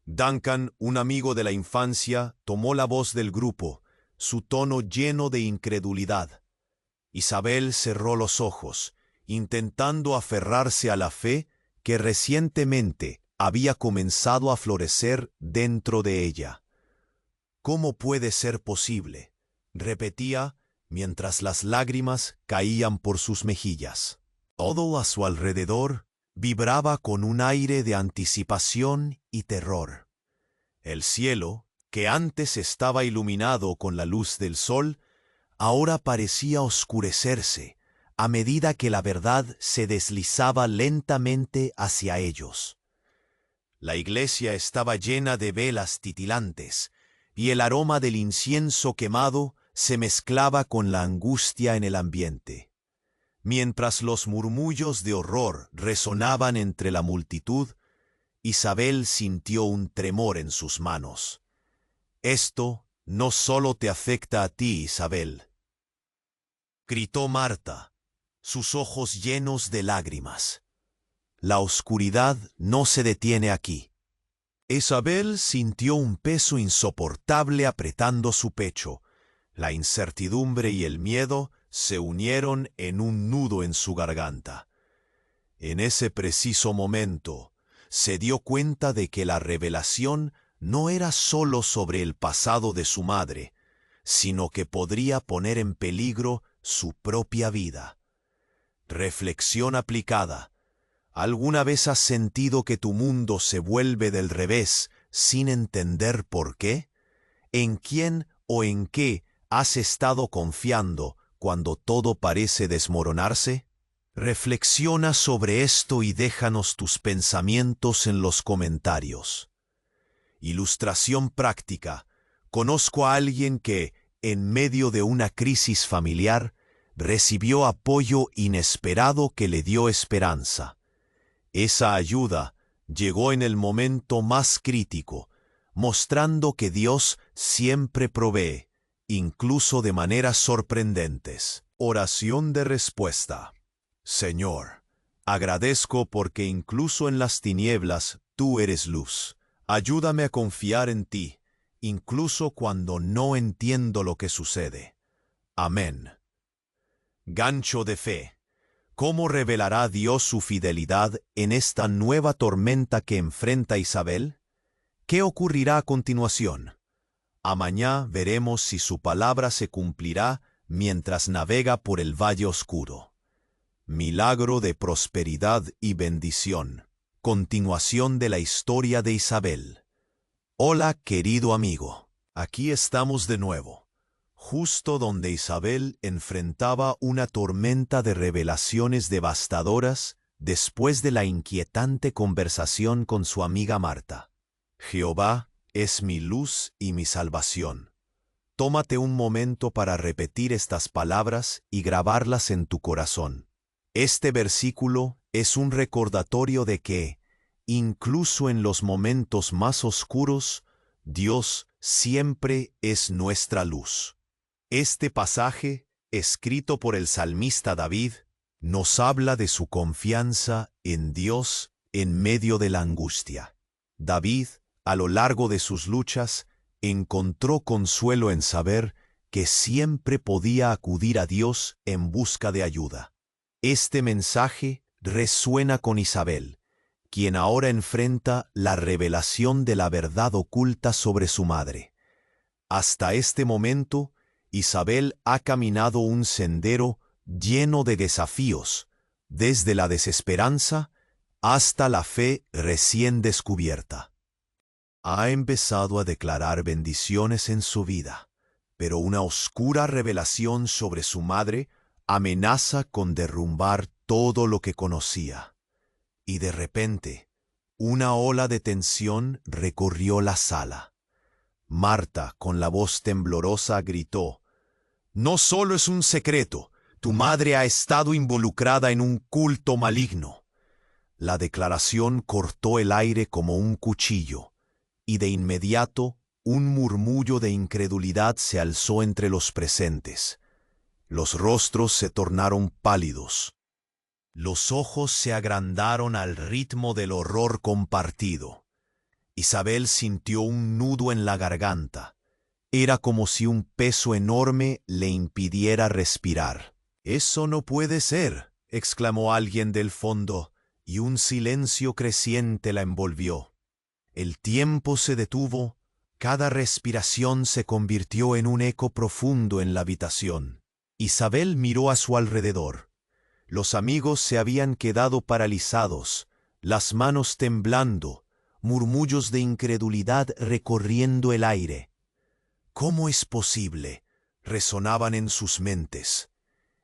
Duncan, un amigo de la infancia, tomó la voz del grupo, su tono lleno de incredulidad. Isabel cerró los ojos, intentando aferrarse a la fe que recientemente había comenzado a florecer dentro de ella. «¿Cómo puede ser posible?», repetía mientras las lágrimas caían por sus mejillas. Todo a su alrededor vibraba con un aire de anticipación y terror. El cielo, que antes estaba iluminado con la luz del sol, ahora parecía oscurecerse a medida que la verdad se deslizaba lentamente hacia ellos. La iglesia estaba llena de velas titilantes, y el aroma del incienso quemado se mezclaba con la angustia en el ambiente. Mientras los murmullos de horror resonaban entre la multitud, Isabel sintió un tremor en sus manos. «Esto no solo te afecta a ti, Isabel», gritó Marta, sus ojos llenos de lágrimas. «La oscuridad no se detiene aquí». Isabel sintió un peso insoportable apretando su pecho. La incertidumbre y el miedo se unieron en un nudo en su garganta. En ese preciso momento, se dio cuenta de que la revelación no era solo sobre el pasado de su madre, sino que podría poner en peligro su propia vida. Reflexión aplicada. ¿Alguna vez has sentido que tu mundo se vuelve del revés sin entender por qué? ¿En quién o en qué has estado confiando cuando todo parece desmoronarse? Reflexiona sobre esto y déjanos tus pensamientos en los comentarios. Ilustración práctica. Conozco a alguien que, en medio de una crisis familiar, recibió apoyo inesperado que le dio esperanza. Esa ayuda llegó en el momento más crítico, mostrando que Dios siempre provee, incluso de maneras sorprendentes. Oración de respuesta. Señor, agradezco porque incluso en las tinieblas tú eres luz. Ayúdame a confiar en ti, incluso cuando no entiendo lo que sucede. Amén. Gancho de fe. ¿Cómo revelará Dios su fidelidad en esta nueva tormenta que enfrenta Isabel? ¿Qué ocurrirá a continuación? Mañana veremos si su palabra se cumplirá mientras navega por el valle oscuro. Milagro de prosperidad y bendición. Continuación de la historia de Isabel. Hola, querido amigo. Aquí estamos de nuevo, justo donde Isabel enfrentaba una tormenta de revelaciones devastadoras después de la inquietante conversación con su amiga Marta. Jehová es mi luz y mi salvación. Tómate un momento para repetir estas palabras y grabarlas en tu corazón. Este versículo es un recordatorio de que, incluso en los momentos más oscuros, Dios siempre es nuestra luz. Este pasaje, escrito por el salmista David, nos habla de su confianza en Dios en medio de la angustia. David, a lo largo de sus luchas, encontró consuelo en saber que siempre podía acudir a Dios en busca de ayuda. Este mensaje resuena con Isabel, quien ahora enfrenta la revelación de la verdad oculta sobre su madre. Hasta este momento, Isabel ha caminado un sendero lleno de desafíos, desde la desesperanza hasta la fe recién descubierta. Ha empezado a declarar bendiciones en su vida, pero una oscura revelación sobre su madre amenaza con derrumbar todo lo que conocía. Y de repente, una ola de tensión recorrió la sala. Marta, con la voz temblorosa, gritó: «No solo es un secreto, tu madre ha estado involucrada en un culto maligno». La declaración cortó el aire como un cuchillo, y de inmediato un murmullo de incredulidad se alzó entre los presentes. Los rostros se tornaron pálidos. Los ojos se agrandaron al ritmo del horror compartido. Isabel sintió un nudo en la garganta. Era como si un peso enorme le impidiera respirar. «Eso no puede ser», exclamó alguien del fondo, y un silencio creciente la envolvió. El tiempo se detuvo, cada respiración se convirtió en un eco profundo en la habitación. Isabel miró a su alrededor. Los amigos se habían quedado paralizados, las manos temblando, murmullos de incredulidad recorriendo el aire. «¿Cómo es posible?», resonaban en sus mentes.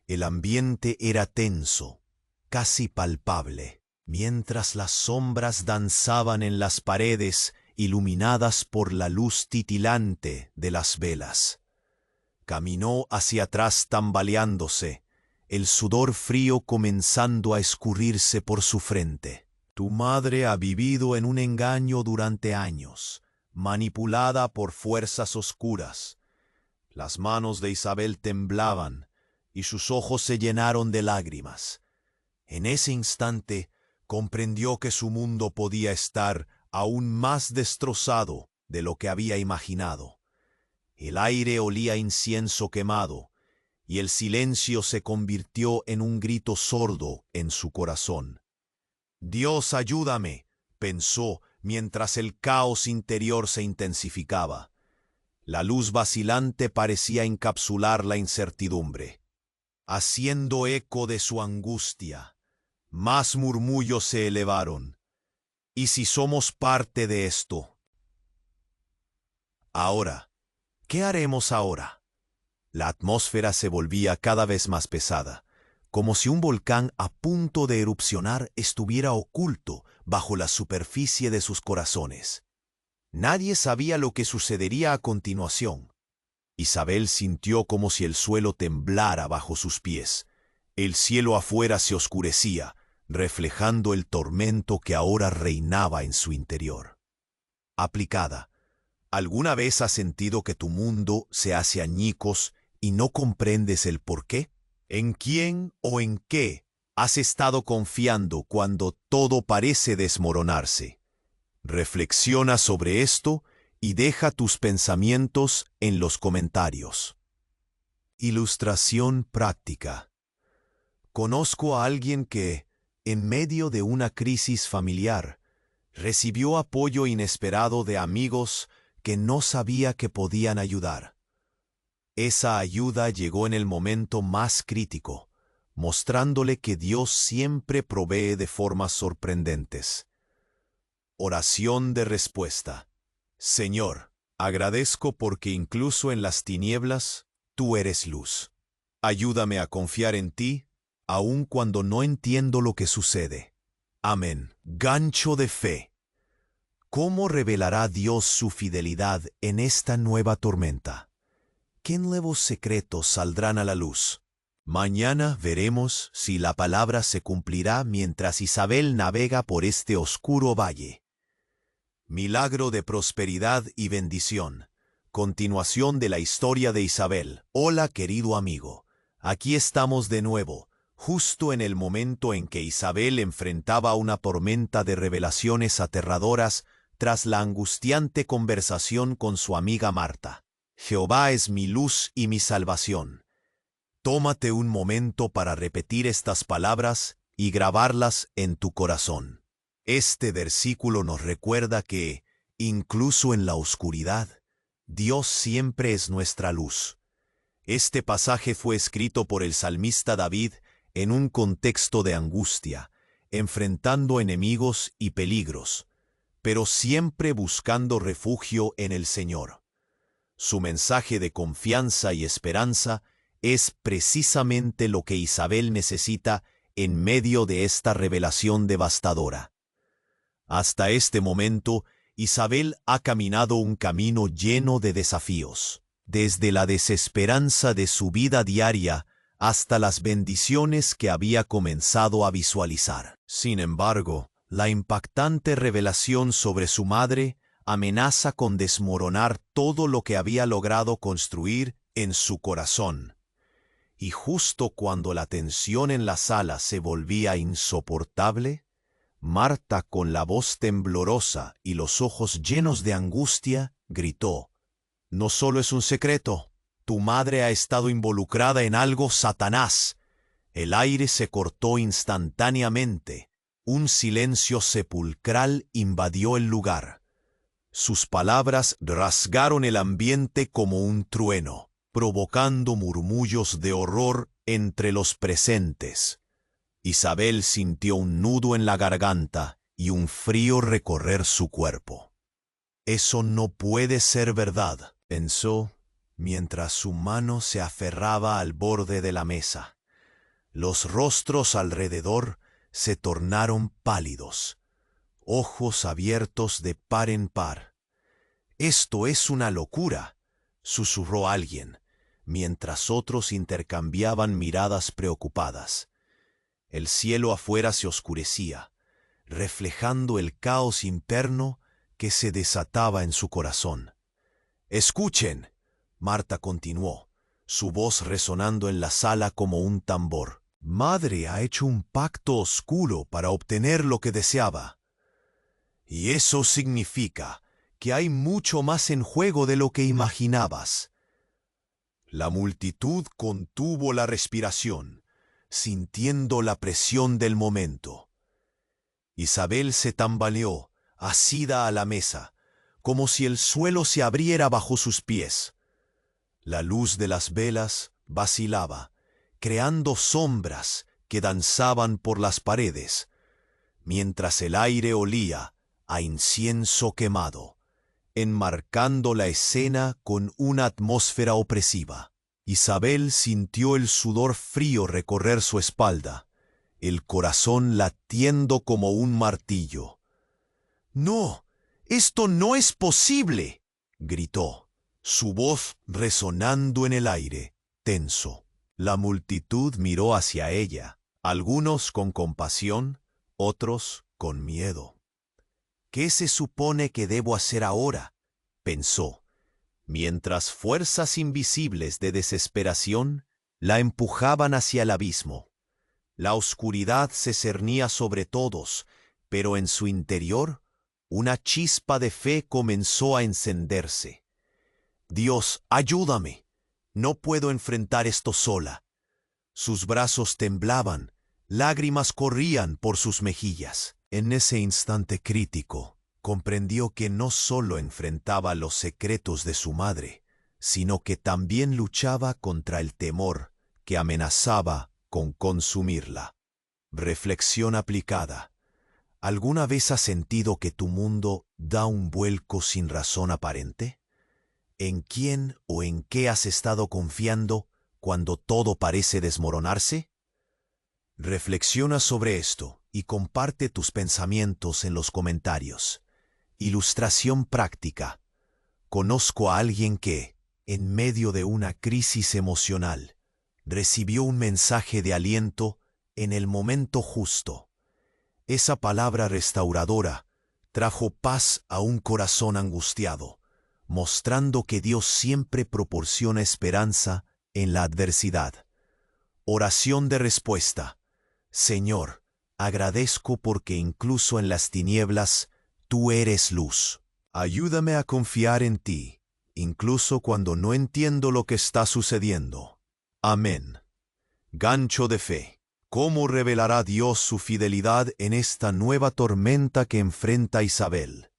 El ambiente era tenso, casi palpable, mientras las sombras danzaban en las paredes iluminadas por la luz titilante de las velas. Caminó hacia atrás tambaleándose, el sudor frío comenzando a escurrirse por su frente. «Tu madre ha vivido en un engaño durante años, manipulada por fuerzas oscuras». Las manos de Isabel temblaban y sus ojos se llenaron de lágrimas. En ese instante comprendió que su mundo podía estar aún más destrozado de lo que había imaginado. El aire olía a incienso quemado, y el silencio se convirtió en un grito sordo en su corazón. «Dios, ayúdame», pensó mientras el caos interior se intensificaba. La luz vacilante parecía encapsular la incertidumbre, haciendo eco de su angustia. Más murmullos se elevaron. «¿Y si somos parte de esto? Ahora, ¿qué haremos ahora?». La atmósfera se volvía cada vez más pesada, como si un volcán a punto de erupcionar estuviera oculto bajo la superficie de sus corazones. Nadie sabía lo que sucedería a continuación. Isabel sintió como si el suelo temblara bajo sus pies. El cielo afuera se oscurecía, reflejando el tormento que ahora reinaba en su interior. Aplicada, ¿Alguna vez has sentido que tu mundo se hace añicos y no comprendes el por qué? ¿En quién o en qué has estado confiando cuando todo parece desmoronarse? Reflexiona sobre esto y deja tus pensamientos en los comentarios. Ilustración práctica. Conozco a alguien que, en medio de una crisis familiar, recibió apoyo inesperado de amigos que no sabía que podían ayudar. Esa ayuda llegó en el momento más crítico, mostrándole que Dios siempre provee de formas sorprendentes. Oración de respuesta. Señor, agradezco porque incluso en las tinieblas, tú eres luz. Ayúdame a confiar en ti, aun cuando no entiendo lo que sucede. Amén. Gancho de fe. ¿Cómo revelará Dios su fidelidad en esta nueva tormenta? ¿Qué nuevos secretos saldrán a la luz? Mañana veremos si la palabra se cumplirá mientras Isabel navega por este oscuro valle. Milagro de prosperidad y bendición. Continuación de la historia de Isabel. Hola, querido amigo. Aquí estamos de nuevo, justo en el momento en que Isabel enfrentaba una tormenta de revelaciones aterradoras tras la angustiante conversación con su amiga Marta. Jehová es mi luz y mi salvación. Tómate un momento para repetir estas palabras y grabarlas en tu corazón. Este versículo nos recuerda que, incluso en la oscuridad, Dios siempre es nuestra luz. Este pasaje fue escrito por el salmista David en un contexto de angustia, enfrentando enemigos y peligros, pero siempre buscando refugio en el Señor. Su mensaje de confianza y esperanza es precisamente lo que Isabel necesita en medio de esta revelación devastadora. Hasta este momento, Isabel ha caminado un camino lleno de desafíos, desde la desesperanza de su vida diaria hasta las bendiciones que había comenzado a visualizar. Sin embargo, la impactante revelación sobre su madre amenaza con desmoronar todo lo que había logrado construir en su corazón. Y justo cuando la tensión en la sala se volvía insoportable, Marta, con la voz temblorosa y los ojos llenos de angustia, gritó: «No solo es un secreto, tu madre ha estado involucrada en algo Satanás». El aire se cortó instantáneamente. Un silencio sepulcral invadió el lugar. Sus palabras rasgaron el ambiente como un trueno, provocando murmullos de horror entre los presentes. Isabel sintió un nudo en la garganta y un frío recorrer su cuerpo. «Eso no puede ser verdad», pensó, mientras su mano se aferraba al borde de la mesa. Los rostros alrededor se tornaron pálidos, ojos abiertos de par en par. «Esto es una locura», susurró alguien, mientras otros intercambiaban miradas preocupadas. El cielo afuera se oscurecía, reflejando el caos interno que se desataba en su corazón. «Escuchen», Marta continuó, su voz resonando en la sala como un tambor. «Madre ha hecho un pacto oscuro para obtener lo que deseaba. Y eso significa que hay mucho más en juego de lo que imaginabas». La multitud contuvo la respiración, sintiendo la presión del momento. Isabel se tambaleó, asida a la mesa, como si el suelo se abriera bajo sus pies. La luz de las velas vacilaba, creando sombras que danzaban por las paredes, mientras el aire olía a incienso quemado, enmarcando la escena con una atmósfera opresiva. Isabel sintió el sudor frío recorrer su espalda, el corazón latiendo como un martillo. «¡No! ¡Esto no es posible!», gritó, su voz resonando en el aire, tenso. La multitud miró hacia ella, algunos con compasión, otros con miedo. «¿Qué se supone que debo hacer ahora?», pensó, mientras fuerzas invisibles de desesperación la empujaban hacia el abismo. La oscuridad se cernía sobre todos, pero en su interior una chispa de fe comenzó a encenderse. Dios, ayúdame. No puedo enfrentar esto sola. Sus brazos temblaban, lágrimas corrían por sus mejillas. En ese instante crítico, comprendió que no solo enfrentaba los secretos de su madre, sino que también luchaba contra el temor que amenazaba con consumirla. Reflexión aplicada. ¿Alguna vez has sentido que tu mundo da un vuelco sin razón aparente? ¿En quién o en qué has estado confiando cuando todo parece desmoronarse? Reflexiona sobre esto y comparte tus pensamientos en los comentarios. Ilustración práctica. Conozco a alguien que, en medio de una crisis emocional, recibió un mensaje de aliento en el momento justo. Esa palabra restauradora trajo paz a un corazón angustiado, mostrando que Dios siempre proporciona esperanza en la adversidad. Oración de respuesta. Señor, agradezco porque incluso en las tinieblas, tú eres luz. Ayúdame a confiar en ti, incluso cuando no entiendo lo que está sucediendo. Amén. Gancho de fe. ¿Cómo revelará Dios su fidelidad en esta nueva tormenta que enfrenta Isabel?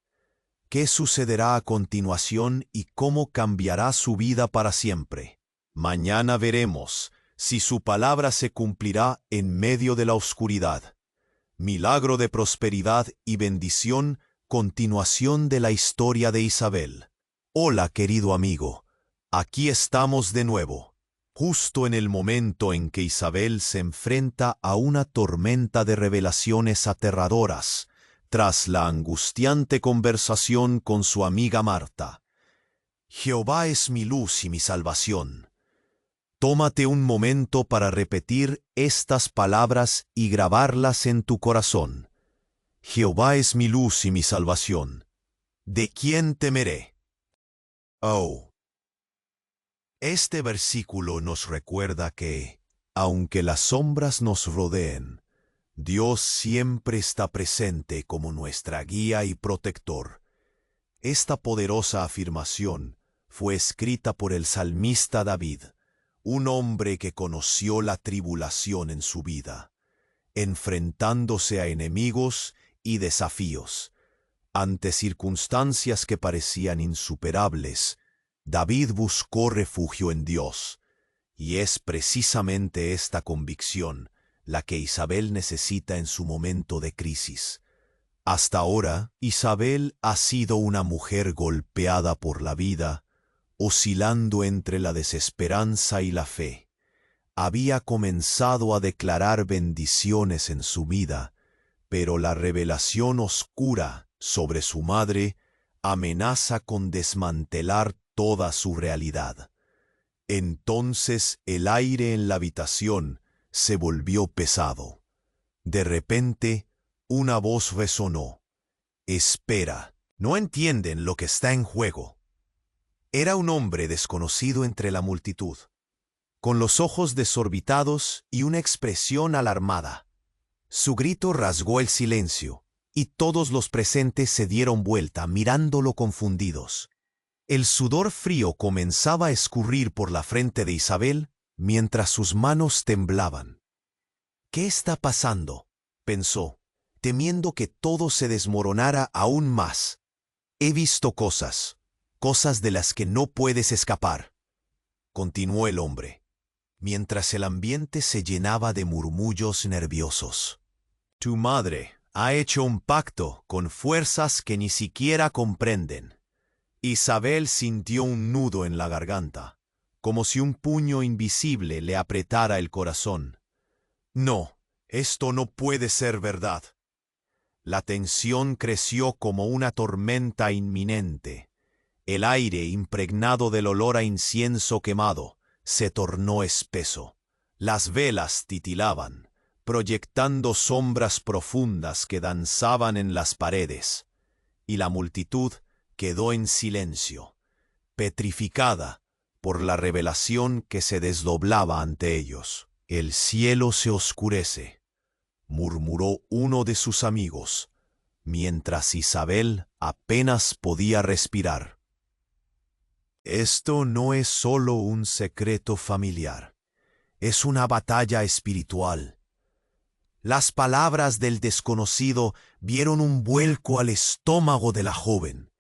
¿Qué sucederá a continuación y cómo cambiará su vida para siempre? Mañana veremos si su palabra se cumplirá en medio de la oscuridad. Milagro de prosperidad y bendición, continuación de la historia de Isabel. Hola, querido amigo. Aquí estamos de nuevo, justo en el momento en que Isabel se enfrenta a una tormenta de revelaciones aterradoras, tras la angustiante conversación con su amiga Marta. Jehová es mi luz y mi salvación. Tómate un momento para repetir estas palabras y grabarlas en tu corazón. Jehová es mi luz y mi salvación. ¿De quién temeré? Oh. Este versículo nos recuerda que, aunque las sombras nos rodeen, Dios siempre está presente como nuestra guía y protector. Esta poderosa afirmación fue escrita por el salmista David, un hombre que conoció la tribulación en su vida, enfrentándose a enemigos y desafíos. Ante circunstancias que parecían insuperables, David buscó refugio en Dios, y es precisamente esta convicción la que Isabel necesita en su momento de crisis. Hasta ahora, Isabel ha sido una mujer golpeada por la vida, oscilando entre la desesperanza y la fe. Había comenzado a declarar bendiciones en su vida, pero la revelación oscura sobre su madre amenaza con desmantelar toda su realidad. Entonces el aire en la habitación se volvió pesado. De repente, una voz resonó. «Espera, ¿no entienden lo que está en juego?» Era un hombre desconocido entre la multitud, con los ojos desorbitados y una expresión alarmada. Su grito rasgó el silencio, y todos los presentes se dieron vuelta mirándolo confundidos. El sudor frío comenzaba a escurrir por la frente de Isabel mientras sus manos temblaban. «¿Qué está pasando?», pensó, temiendo que todo se desmoronara aún más. «He visto cosas de las que no puedes escapar», continuó el hombre, mientras el ambiente se llenaba de murmullos nerviosos. «Tu madre ha hecho un pacto con fuerzas que ni siquiera comprenden». Isabel sintió un nudo en la garganta, como si un puño invisible le apretara el corazón. «No, esto no puede ser verdad». La tensión creció como una tormenta inminente. El aire, impregnado del olor a incienso quemado, se tornó espeso. Las velas titilaban, proyectando sombras profundas que danzaban en las paredes, y la multitud quedó en silencio, petrificada por la revelación que se desdoblaba ante ellos. «El cielo se oscurece», murmuró uno de sus amigos, mientras Isabel apenas podía respirar. Esto no es solo un secreto familiar, es una batalla espiritual. Las palabras del desconocido dieron un vuelco al estómago de la joven,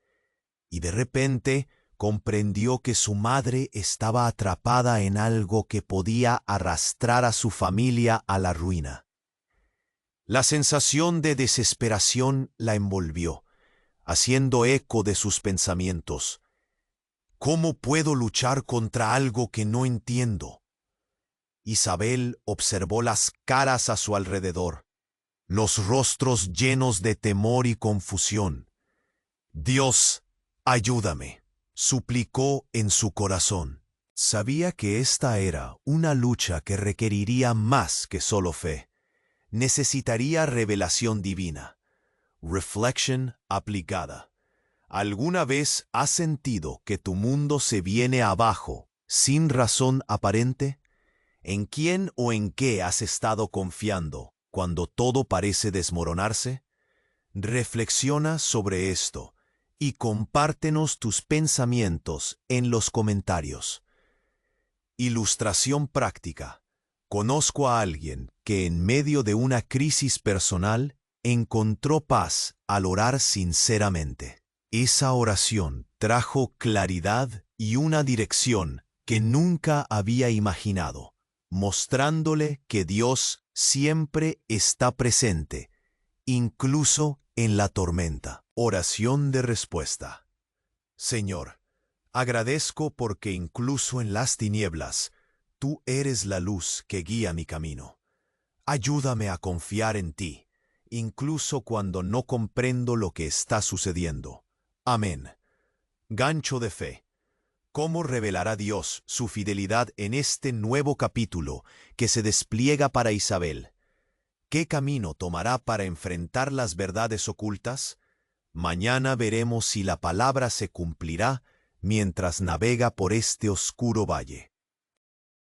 y de repente comprendió que su madre estaba atrapada en algo que podía arrastrar a su familia a la ruina. La sensación de desesperación la envolvió, haciendo eco de sus pensamientos. ¿Cómo puedo luchar contra algo que no entiendo? Isabel observó las caras a su alrededor, los rostros llenos de temor y confusión. «Dios, ayúdame», suplicó en su corazón. Sabía que esta era una lucha que requeriría más que solo fe. Necesitaría revelación divina, reflection aplicada. ¿Alguna vez has sentido que tu mundo se viene abajo sin razón aparente? ¿En quién o en qué has estado confiando cuando todo parece desmoronarse? Reflexiona sobre esto y compártenos tus pensamientos en los comentarios. Ilustración práctica. Conozco a alguien que en medio de una crisis personal encontró paz al orar sinceramente. Esa oración trajo claridad y una dirección que nunca había imaginado, mostrándole que Dios siempre está presente, incluso en la tormenta. Oración de respuesta. Señor, agradezco porque incluso en las tinieblas, tú eres la luz que guía mi camino. Ayúdame a confiar en ti, incluso cuando no comprendo lo que está sucediendo. Amén. Gancho de fe. ¿Cómo revelará Dios su fidelidad en este nuevo capítulo que se despliega para Isabel? ¿Qué camino tomará para enfrentar las verdades ocultas? Mañana veremos si la palabra se cumplirá mientras navega por este oscuro valle.